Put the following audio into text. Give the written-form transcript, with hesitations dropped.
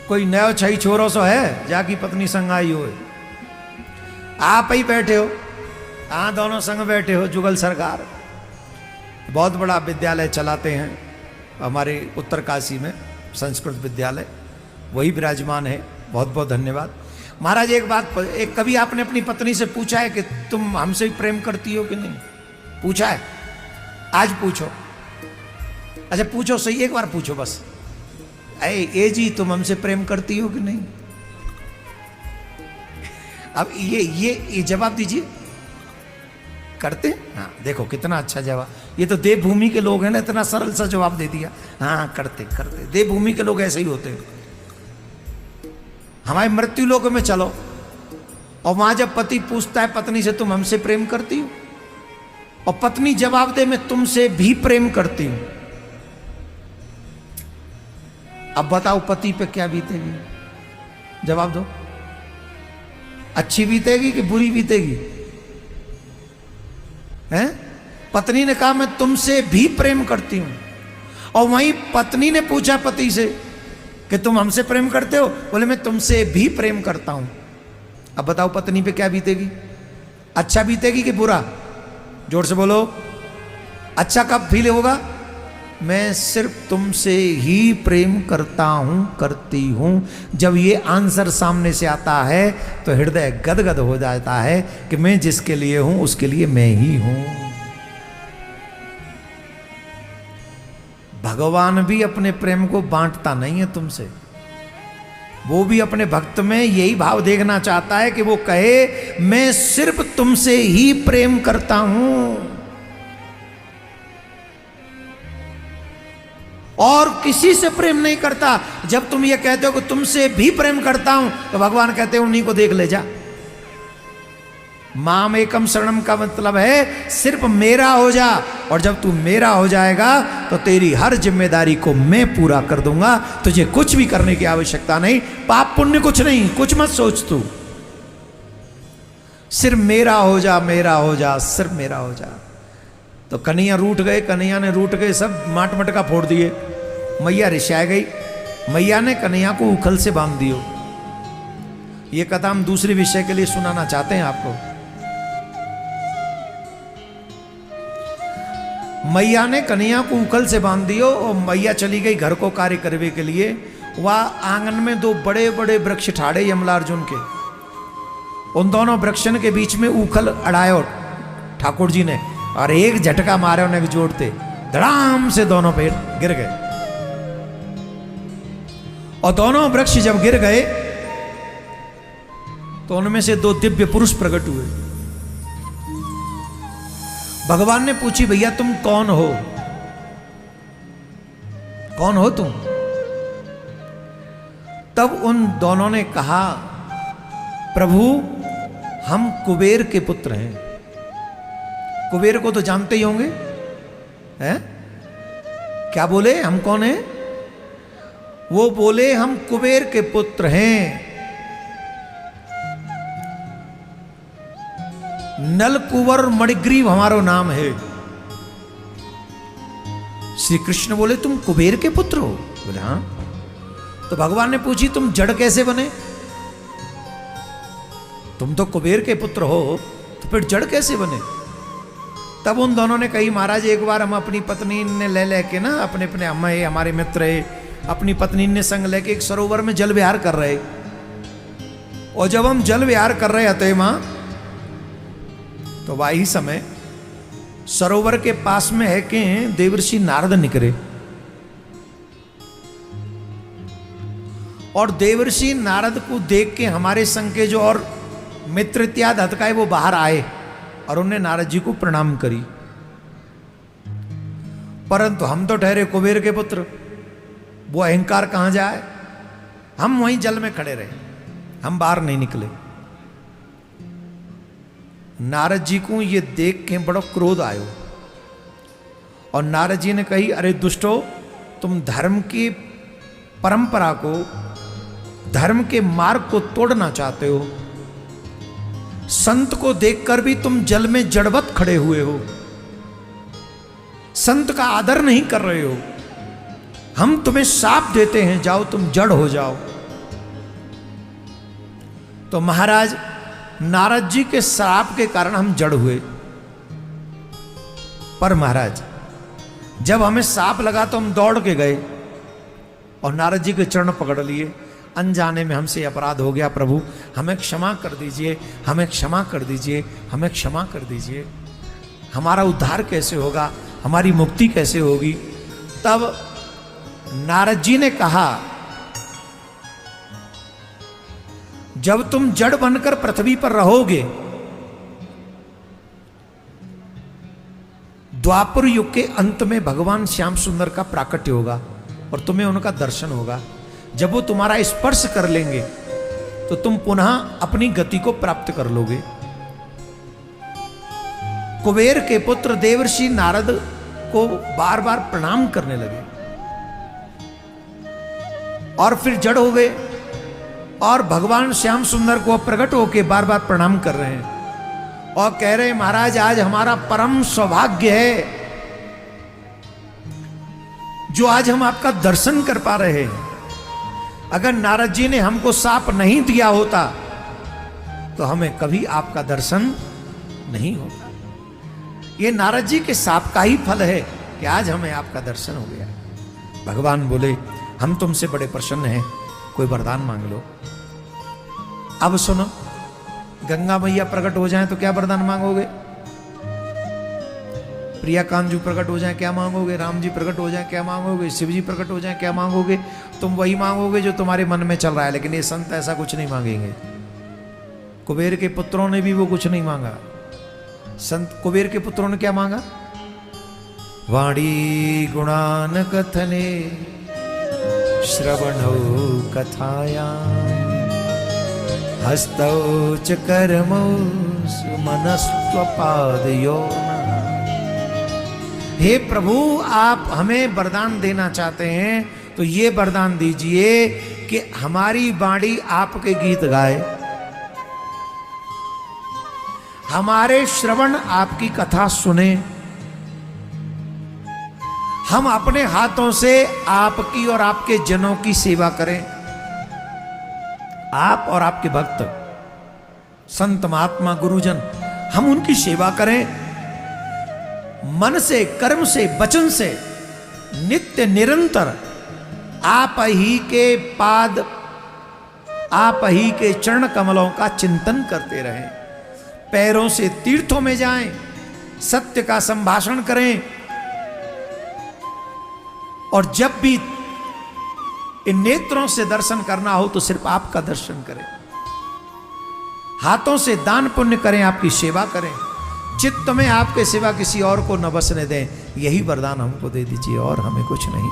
कोई नयो छई छोरो सो है जाकी पत्नी संग आई हो, आप ही बैठे हो, हाँ दोनों संग बैठे हो। जुगल सरकार बहुत बड़ा विद्यालय चलाते हैं हमारे उत्तरकाशी में, संस्कृत विद्यालय, वही विराजमान है। बहुत बहुत धन्यवाद महाराज। एक बात, एक कभी आपने अपनी पत्नी से पूछा है कि तुम हमसे प्रेम करती हो कि नहीं? पूछा है? आज पूछो। अच्छा पूछो सही, एक बार पूछो बस, ए जी तुम हमसे प्रेम करती हो कि नहीं? अब ये जवाब दीजिए, करते? हाँ देखो कितना अच्छा जवाब, ये तो देवभूमि के लोग हैं ना, इतना सरल सा जवाब दे दिया। हाँ करते करते, देवभूमि के लोग ऐसे ही होते हैं। हमारे मृत्यु लोक में चलो और वहां जब पति पूछता है पत्नी से तुम हमसे प्रेम करती हो, और पत्नी जवाब दे मैं तुमसे भी प्रेम करती हूं, अब बताओ पति पे क्या बीतेगी? जवाब दो। अच्छी बीतेगी कि बुरी बीतेगी? हैं? पत्नी ने कहा मैं तुमसे भी प्रेम करती हूं, और वहीं पत्नी ने पूछा पति से कि तुम हमसे प्रेम करते हो? बोले मैं तुमसे भी प्रेम करता हूं। अब बताओ पत्नी पे क्या बीतेगी? अच्छा बीतेगी कि बुरा? जोर से बोलो। अच्छा कब फील होगा? मैं सिर्फ तुमसे ही प्रेम करता हूं, करती हूं। जब ये आंसर सामने से आता है तो हृदय गदगद हो जाता है कि मैं जिसके लिए हूं उसके लिए मैं ही हूं। भगवान भी अपने प्रेम को बांटता नहीं है तुमसे, वो भी अपने भक्त में यही भाव देखना चाहता है कि वो कहे मैं सिर्फ तुमसे ही प्रेम करता हूं और किसी से प्रेम नहीं करता। जब तुम ये कहते हो कि तुमसे भी प्रेम करता हूं तो भगवान कहते हैं उन्हीं को देख ले जा। माम एकम शरणम का मतलब है सिर्फ मेरा हो जा, और जब तू मेरा हो जाएगा तो तेरी हर जिम्मेदारी को मैं पूरा कर दूंगा, तुझे कुछ भी करने की आवश्यकता नहीं, पाप पुण्य कुछ नहीं, कुछ मत सोच तू, सिर्फ मेरा हो जा, मेरा हो जा, सिर्फ मेरा हो जा। तो कन्हैया रूठ गए, कन्हैया ने रूठ गए, सब माट मटका फोड़ दिए। मैया रिशाय गई, मैया ने कन्हैया को उखल से बांध दियो। ये कथा हम दूसरे विषय के लिए सुनाना चाहते हैं आपको। मैया ने कन्हैया को उखल से बांध दियो और मैया चली गई घर को कार्य करने के लिए। वह आंगन में दो बड़े बड़े वृक्ष ठाड़े यमलार्जुन के, उन दोनों वृक्षन के बीच में उखल अड़ायो ठाकुर जी ने, और एक झटका मारे उन्हें जोड़ते, धड़ाम से दोनों पेड़ गिर गए। और दोनों वृक्ष जब गिर गए तो उनमें से दो दिव्य पुरुष प्रकट हुए। भगवान ने पूछी भैया तुम कौन हो? कौन हो तुम? तब उन दोनों ने कहा प्रभु हम कुबेर के पुत्र हैं। कुबेर को तो जानते ही होंगे, हैं? क्या बोले? हम कौन हैं? वो बोले हम कुबेर के पुत्र हैं। नलकुवर मणिग्रीव हमारा नाम है। श्री कृष्ण बोले तुम कुबेर के पुत्र हो? बोले हाँ। तो भगवान ने पूछी तुम जड़ कैसे बने? तुम तो कुबेर के पुत्र हो तो फिर जड़ कैसे बने? तब उन दोनों ने कही महाराज एक बार हम अपनी पत्नी ने लेके ना, अपने अपने हमारे मित्र अपनी पत्नी ने संग लेके एक सरोवर में जल विहार कर रहे, और जब हम जल विहार कर रहे थे मां, तो वही समय सरोवर के पास में है कि देवर्षि नारद निकले, और देवर्षि नारद को देख के हमारे संग के जो और मित्र इत्यादि हतकाए वो बाहर आए और उन्हें नारद जी को प्रणाम करी। परंतु हम तो ठहरे कुबेर के पुत्र, वो अहंकार कहां जाए? हम वहीं जल में खड़े रहे, हम बाहर नहीं निकले। नारद जी को ये देख के बड़ा क्रोध आयो, और नारद जी ने कही अरे दुष्टो, तुम धर्म की परंपरा को, धर्म के मार्ग को तोड़ना चाहते हो। संत को देखकर भी तुम जल में जड़वत खड़े हुए हो, संत का आदर नहीं कर रहे हो। हम तुम्हें शाप देते हैं, जाओ तुम जड़ हो जाओ। तो महाराज नारद जी के श्राप के कारण हम जड़ हुए। पर महाराज जब हमें सांप लगा तो हम दौड़ के गए और नारद जी के चरण पकड़ लिए। अनजाने में हमसे अपराध हो गया, प्रभु हमें क्षमा कर दीजिए, हमें क्षमा कर दीजिए, हमें क्षमा कर दीजिए। हमारा उद्धार कैसे होगा, हमारी मुक्ति कैसे होगी? तब नारद जी ने कहा, जब तुम जड़ बनकर पृथ्वी पर रहोगे, द्वापर युग के अंत में भगवान श्याम सुंदर का प्राकट्य होगा और तुम्हें उनका दर्शन होगा। जब वो तुम्हारा स्पर्श कर लेंगे तो तुम पुनः अपनी गति को प्राप्त कर लोगे। कुबेर के पुत्र देवर्षि नारद को बार बार प्रणाम करने लगे और फिर जड़ हो गए और भगवान श्याम सुंदर को प्रकट होकर बार बार प्रणाम कर रहे हैं और कह रहे हैं, महाराज आज हमारा परम सौभाग्य है जो आज हम आपका दर्शन कर पा रहे हैं। अगर नारद जी ने हमको साप नहीं दिया होता तो हमें कभी आपका दर्शन नहीं होता। ये नारद जी के साप का ही फल है कि आज हमें आपका दर्शन हो गया। भगवान बोले, हम तुमसे बड़े प्रसन्न हैं, कोई वरदान मांग लो। अब सुनो, गंगा मैया प्रकट हो जाए तो क्या वरदान मांगोगे? प्रिया कांजू प्रकट हो जाए क्या मांगोगे? राम जी प्रकट हो जाए क्या मांगोगे? शिव जी प्रकट हो जाए क्या मांगोगे? तुम वही मांगोगे जो तुम्हारे मन में चल रहा है। लेकिन ये संत ऐसा कुछ नहीं मांगेंगे। कुबेर के पुत्रों ने भी वो कुछ नहीं मांगा। संत कुबेर के पुत्रों ने क्या मांगा? वाणी गुणान कथने श्रवणौ कथायां हस्तौ च कर्मौ मनस्त्वपादयोः। हे प्रभु, आप हमें वरदान देना चाहते हैं तो ये वरदान दीजिए कि हमारी वाणी आपके गीत गाए, हमारे श्रवण आपकी कथा सुने, हम अपने हाथों से आपकी और आपके जनों की सेवा करें। आप और आपके भक्त, संत महात्मा गुरुजन, हम उनकी सेवा करें। मन से, कर्म से, वचन से नित्य निरंतर आप ही के पाद, आप ही के चरण कमलों का चिंतन करते रहें। पैरों से तीर्थों में जाएं, सत्य का संभाषण करें और जब भी इन नेत्रों से दर्शन करना हो तो सिर्फ आपका दर्शन करें। हाथों से दान पुण्य करें, आपकी सेवा करें, चित्त में आपके सिवा किसी और को न बसने दें। यही वरदान हमको दे दीजिए और हमें कुछ नहीं।